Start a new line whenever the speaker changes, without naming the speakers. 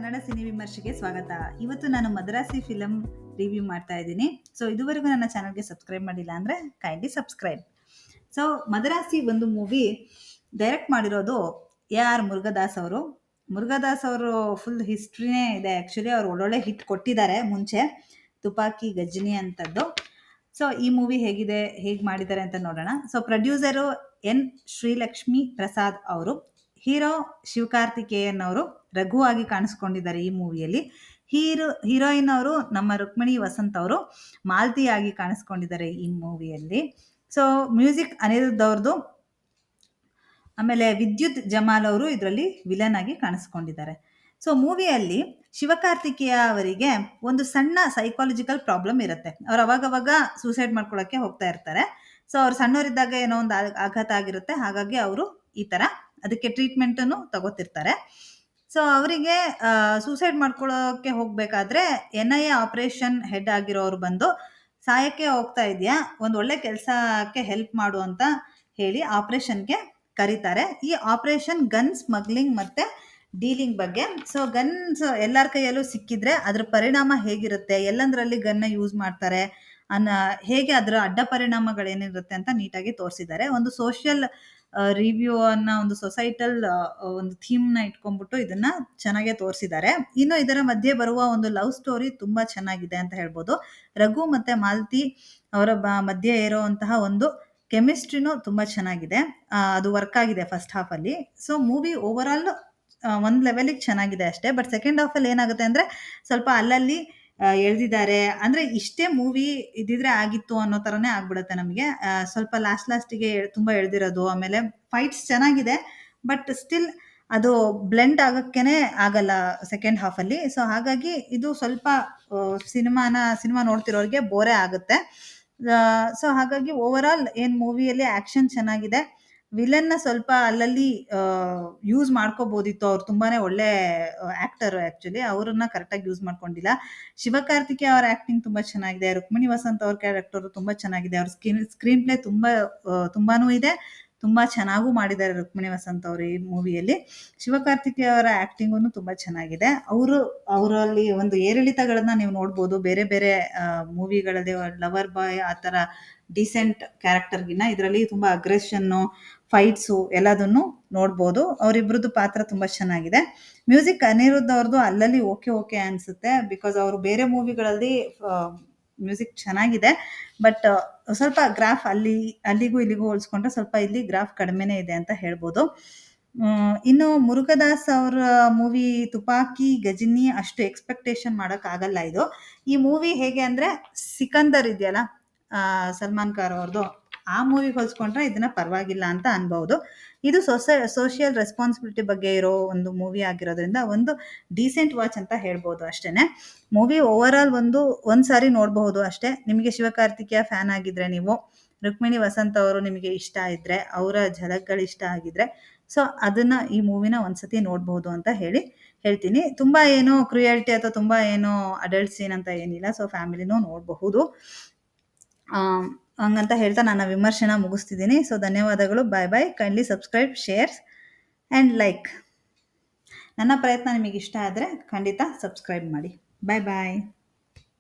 Kannada cine ವಿಮರ್ಶೆಗೆ ಸ್ವಾಗತ. ಇವತ್ತು ನಾನು ಮದ್ರಾಸಿ ಫಿಲಂ ರಿವ್ಯೂ ಮಾಡ್ತಾ ಇದ್ದೀನಿ. ಸೊ ಇದುವರೆಗೂ ನನ್ನ ಚಾನಲ್ಗೆ ಸಬ್ಸ್ಕ್ರೈಬ್ ಮಾಡಿಲ್ಲ ಅಂದರೆ ಕೈಂಡ್ಲಿ ಸಬ್ಸ್ಕ್ರೈಬ್. ಸೊ ಮದ್ರಾಸಿ ಒಂದು ಮೂವಿ ಡೈರೆಕ್ಟ್ ಮಾಡಿರೋದು AR ಮುರುಗದಾಸ್ ಅವರು. ಮುರುಗದಾಸ್ ಅವರು ಫುಲ್ ಹಿಸ್ಟ್ರಿನೇ ಇದೆ. ಆ್ಯಕ್ಚುಲಿ ಅವರು ಒಳ್ಳೊಳ್ಳೆ ಹಿಟ್ ಕೊಟ್ಟಿದ್ದಾರೆ ಮುಂಚೆ, ತುಪಾಕಿ ಗಜನಿ ಅಂತದ್ದು. ಸೊ ಈ ಮೂವಿ ಹೇಗೆ ಮಾಡಿದ್ದಾರೆ ಅಂತ ನೋಡೋಣ. So producer N Srilakshmi Prasad ಅವರು. ಹೀರೋ ಶಿವಕಾರ್ತಿಕೇಯನ್ ಅವರು ರಘು ಆಗಿ ಕಾಣಿಸ್ಕೊಂಡಿದ್ದಾರೆ ಈ ಮೂವಿಯಲ್ಲಿ. ಹೀರೋಯಿನ್ ಅವರು ನಮ್ಮ ರುಕ್ಮಿಣಿ ವಸಂತ್ ಅವರು ಮಾಲ್ತಿ ಆಗಿ ಕಾಣಿಸ್ಕೊಂಡಿದ್ದಾರೆ ಈ ಮೂವಿಯಲ್ಲಿ. ಸೊ ಮ್ಯೂಸಿಕ್ ಅನಿರುದ್ಧ್ ಅವ್ರದ್ದು. ಆಮೇಲೆ ವಿದ್ಯುತ್ ಜಮಾಲ್ ಅವರು ಇದರಲ್ಲಿ ವಿಲನ್ ಆಗಿ ಕಾಣಿಸ್ಕೊಂಡಿದ್ದಾರೆ. ಸೊ ಮೂವಿಯಲ್ಲಿ ಶಿವಕಾರ್ತಿಕೇಯ ಅವರಿಗೆ ಒಂದು ಸಣ್ಣ ಸೈಕಾಲಜಿಕಲ್ ಪ್ರಾಬ್ಲಮ್ ಇರುತ್ತೆ. ಅವ್ರು ಅವಾಗವಾಗ ಸೂಸೈಡ್ ಮಾಡ್ಕೊಳ್ಳೋಕ್ಕೆ ಹೋಗ್ತಾ ಇರ್ತಾರೆ. ಸೊ ಅವ್ರು ಸಣ್ಣವರಿದ್ದಾಗ ಏನೋ ಒಂದು ಆಘಾತ ಆಗಿರುತ್ತೆ, ಹಾಗಾಗಿ ಅವರು ಈ ಥರ ಅದಕ್ಕೆ ಟ್ರೀಟ್ಮೆಂಟನ್ನು ತಗೋತಿರ್ತಾರೆ. ಸೊ ಅವರಿಗೆ ಸೂಸೈಡ್ ಮಾಡ್ಕೊಳ್ಳೋಕ್ಕೆ ಹೋಗಬೇಕಾದ್ರೆ NIA ಆಪರೇಷನ್ ಹೆಡ್ ಆಗಿರೋರು ಬಂದು ಸಾಯಕ್ಕೆ ಹೋಗ್ತಾ ಇದೆಯಾ, ಒಂದು ಒಳ್ಳೆ ಕೆಲಸಕ್ಕೆ ಹೆಲ್ಪ್ ಮಾಡು ಅಂತ ಹೇಳಿ ಆಪರೇಷನ್ಗೆ ಕರೀತಾರೆ. ಈ ಆಪರೇಷನ್ ಗನ್ ಸ್ಮಗ್ಲಿಂಗ್ ಮತ್ತು ಡೀಲಿಂಗ್ ಬಗ್ಗೆ. ಸೊ ಗನ್ಸ್ ಎಲ್ಲರ ಕೈಯಲ್ಲೂ ಸಿಕ್ಕಿದ್ರೆ ಅದರ ಪರಿಣಾಮ ಹೇಗಿರುತ್ತೆ, ಎಲ್ಲಂದ್ರಲ್ಲಿ ಗನ್ನ ಯೂಸ್ ಮಾಡ್ತಾರೆ ಹೇಗೆ ಅದರ ಅಡ್ಡ ಪರಿಣಾಮಗಳೇನಿರುತ್ತೆ ಅಂತ ನೀಟಾಗಿ ತೋರಿಸಿದ್ದಾರೆ. ಒಂದು ಸೋಷಿಯಲ್ ರಿವ್ಯೂ ಅನ್ನೋ ಒಂದು ಸೊಸೈಟಲ್ ಒಂದು ಥೀಮ್ನ ಇಟ್ಕೊಂಡ್ಬಿಟ್ಟು ಇದನ್ನ ಚೆನ್ನಾಗೇ ತೋರಿಸಿದ್ದಾರೆ. ಇನ್ನು ಇದರ ಮಧ್ಯೆ ಬರುವ ಒಂದು ಲವ್ ಸ್ಟೋರಿ ತುಂಬಾ ಚೆನ್ನಾಗಿದೆ ಅಂತ ಹೇಳ್ಬೋದು. ರಘು ಮತ್ತೆ ಮಾಲ್ತಿ ಅವರ ಮಧ್ಯೆ ಇರುವಂತಹ ಒಂದು ಕೆಮಿಸ್ಟ್ರಿನೂ ತುಂಬಾ ಚೆನ್ನಾಗಿದೆ. ಅದು ವರ್ಕ್ ಆಗಿದೆ ಫಸ್ಟ್ ಹಾಫ್ ಅಲ್ಲಿ. ಸೊ ಮೂವಿ ಓವರ್ ಆಲ್ ಒಂದು ಲೆವೆಲಿಗೆ ಚೆನ್ನಾಗಿದೆ ಅಷ್ಟೇ. ಬಟ್ ಸೆಕೆಂಡ್ ಹಾಫ್ ಅಲ್ಲಿ ಏನಾಗುತ್ತೆ ಅಂದ್ರೆ ಸ್ವಲ್ಪ ಅಲ್ಲಲ್ಲಿ ಎಳ್ದಿದ್ದಾರೆ. ಅಂದ್ರೆ ಇಷ್ಟೇ ಮೂವಿ ಇದ್ದಿದ್ರೆ ಆಗಿತ್ತು ಅನ್ನೋ ತರನೇ ಆಗ್ಬಿಡುತ್ತೆ ನಮಗೆ. ಸ್ವಲ್ಪ ಲಾಸ್ಟಿಗೆ ತುಂಬಾ ಎಳ್ದಿರೋದು, ಆಮೇಲೆ ಫೈಟ್ಸ್ ಚೆನ್ನಾಗಿದೆ ಬಟ್ ಸ್ಟಿಲ್ ಅದು ಬ್ಲೆಂಡ್ ಆಗಕ್ಕೇನೆ ಆಗಲ್ಲ ಸೆಕೆಂಡ್ ಹಾಫ್ ಅಲ್ಲಿ. ಸೊ ಹಾಗಾಗಿ ಇದು ಸ್ವಲ್ಪ ಸಿನಿಮಾ ನೋಡ್ತಿರೋರಿಗೆ ಬೋರೇ ಆಗುತ್ತೆ. ಸೊ ಹಾಗಾಗಿ ಓವರ್ ಆಲ್ ಏನ್ ಮೂವಿಯಲ್ಲಿ ಆಕ್ಷನ್ ಚೆನ್ನಾಗಿದೆ. ವಿಲನ್ನ ಸ್ವಲ್ಪ ಅಲ್ಲಲ್ಲಿ ಯೂಸ್ ಮಾಡ್ಕೋಬೋದಿತ್ತು. ಅವ್ರು ತುಂಬಾನೇ ಒಳ್ಳೆ ಆಕ್ಟರ್. ಆಕ್ಚುಲಿ ಅವ್ರನ್ನ ಕರೆಕ್ಟಾಗಿ ಯೂಸ್ ಮಾಡ್ಕೊಂಡಿಲ್ಲ. ಶಿವಕಾರ್ತಿಕೇಯ ಅವರ ಆಕ್ಟಿಂಗ್ ತುಂಬಾ ಚೆನ್ನಾಗಿದೆ. ರುಕ್ಮಿಣಿ ವಸಂತ್ ಅವ್ರ ಕ್ಯಾರೆಕ್ಟರ್ ತುಂಬಾ ಚೆನ್ನಾಗಿದೆ. ಅವ್ರ ಸ್ಕ್ರೀನ್ ಪ್ಲೇ ತುಂಬಾನೂ ಇದೆ, ತುಂಬಾ ಚೆನ್ನಾಗೂ ಮಾಡಿದ್ದಾರೆ ರುಕ್ಮಿಣಿ ವಸಂತ್ ಅವರು ಈ ಮೂವಿಯಲ್ಲಿ. ಶಿವಕಾರ್ತಿಕೇಯ ಅವರ ಆಕ್ಟಿಂಗು ತುಂಬಾ ಚೆನ್ನಾಗಿದೆ. ಅವರಲ್ಲಿ ಒಂದು ಏರಿಳಿತಗಳನ್ನ ನೀವು ನೋಡ್ಬೋದು. ಬೇರೆ ಬೇರೆ ಮೂವಿಗಳಲ್ಲಿ ಲವರ್ ಬಾಯ್ ಆ ಥರ ಡಿಸೆಂಟ್ ಕ್ಯಾರೆಕ್ಟರ್ಗಿನ್ನ ಇದರಲ್ಲಿ ತುಂಬಾ ಅಗ್ರೆಷನ್ನು, ಫೈಟ್ಸು ಎಲ್ಲದನ್ನು ನೋಡ್ಬೋದು. ಅವರಿಬ್ರದ್ದು ಪಾತ್ರ ತುಂಬಾ ಚೆನ್ನಾಗಿದೆ. ಮ್ಯೂಸಿಕ್ ಅನಿರುದ್ಧ್ ಅವ್ರದ್ದು ಅಲ್ಲಲ್ಲಿ ಓಕೆ ಅನ್ಸುತ್ತೆ. ಬಿಕಾಸ್ ಅವರು ಬೇರೆ ಮೂವಿಗಳಲ್ಲಿ ಮ್ಯೂಸಿಕ್ ಚೆನ್ನಾಗಿದೆ. ಬಟ್ ಸ್ವಲ್ಪ ಗ್ರಾಫ್ ಅಲ್ಲಿಗೂ ಇಲ್ಲಿಗೂ ಹೋಲಿಸ್ಕೊಂಡ್ರೆ ಸ್ವಲ್ಪ ಇಲ್ಲಿ ಗ್ರಾಫ್ ಕಡಿಮೆನೇ ಇದೆ ಅಂತ ಹೇಳ್ಬೋದು. ಇನ್ನು ಮುರುಗದಾಸ್ ಅವರ ಮೂವಿ ತುಪಾಕಿ ಗಜನಿ ಅಷ್ಟು ಎಕ್ಸ್ಪೆಕ್ಟೇಷನ್ ಆಗಲ್ಲ ಇದು. ಈ ಮೂವಿ ಹೇಗೆ ಅಂದ್ರೆ ಸಿಕಂದರ್ ಇದೆಯಲ್ಲ, ಸಲ್ಮಾನ್ ಖಾನ್ ಅವ್ರದ್ದು, ಆ ಮೂವಿಗೆ ಹೋಲಿಸ್ಕೊಂಡ್ರೆ ಇದನ್ನ ಪರವಾಗಿಲ್ಲ ಅಂತ ಅನ್ಬಹುದು. ಇದು ಸೋಷಿಯಲ್ ರೆಸ್ಪಾನ್ಸಿಬಿಲಿಟಿ ಬಗ್ಗೆ ಇರೋ ಒಂದು ಮೂವಿ ಆಗಿರೋದ್ರಿಂದ ಒಂದು ಡೀಸೆಂಟ್ ವಾಚ್ ಅಂತ ಹೇಳ್ಬೋದು ಅಷ್ಟೇನೆ. ಮೂವಿ ಓವರ್ ಆಲ್ ಒಂದ್ ಸಾರಿ ನೋಡಬಹುದು ಅಷ್ಟೇ. ನಿಮಗೆ ಶಿವಕಾರ್ತಿಕೇಯ ಫ್ಯಾನ್ ಆಗಿದ್ರೆ, ನೀವು ರುಕ್ಮಿಣಿ ವಸಂತ್ ಅವರು ನಿಮಗೆ ಇಷ್ಟ ಇದ್ರೆ, ಅವರ ಝಲಕ್ಗಳು ಇಷ್ಟ ಆಗಿದ್ರೆ, ಸೊ ಅದನ್ನ ಈ ಮೂವಿನ ಒಂದ್ಸತಿ ನೋಡಬಹುದು ಅಂತ ಹೇಳ್ತೀನಿ. ತುಂಬಾ ಏನೋ ಕ್ರುಯಾಲಿಟಿ ಅಥವಾ ತುಂಬಾ ಏನೋ ಅಡಲ್ಟ್ ಸೀನ್ ಅಂತ ಏನಿಲ್ಲ. ಸೊ ಫ್ಯಾಮಿಲಿನೂ ನೋಡಬಹುದು. ಹಂಗಂತ ಹೇಳ್ತಾ ನನ್ನ ವಿಮರ್ಶೆನ ಮುಗಿಸ್ತಿದ್ದೀನಿ. ಸೊ ಧನ್ಯವಾದಗಳು. Bye. Kindly subscribe, share and like. ನನ್ನ ಪ್ರಯತ್ನ ನಿಮಗೆ ಇಷ್ಟ ಆದರೆ ಖಂಡಿತ ಸಬ್ಸ್ಕ್ರೈಬ್ ಮಾಡಿ. ಬಾಯ್.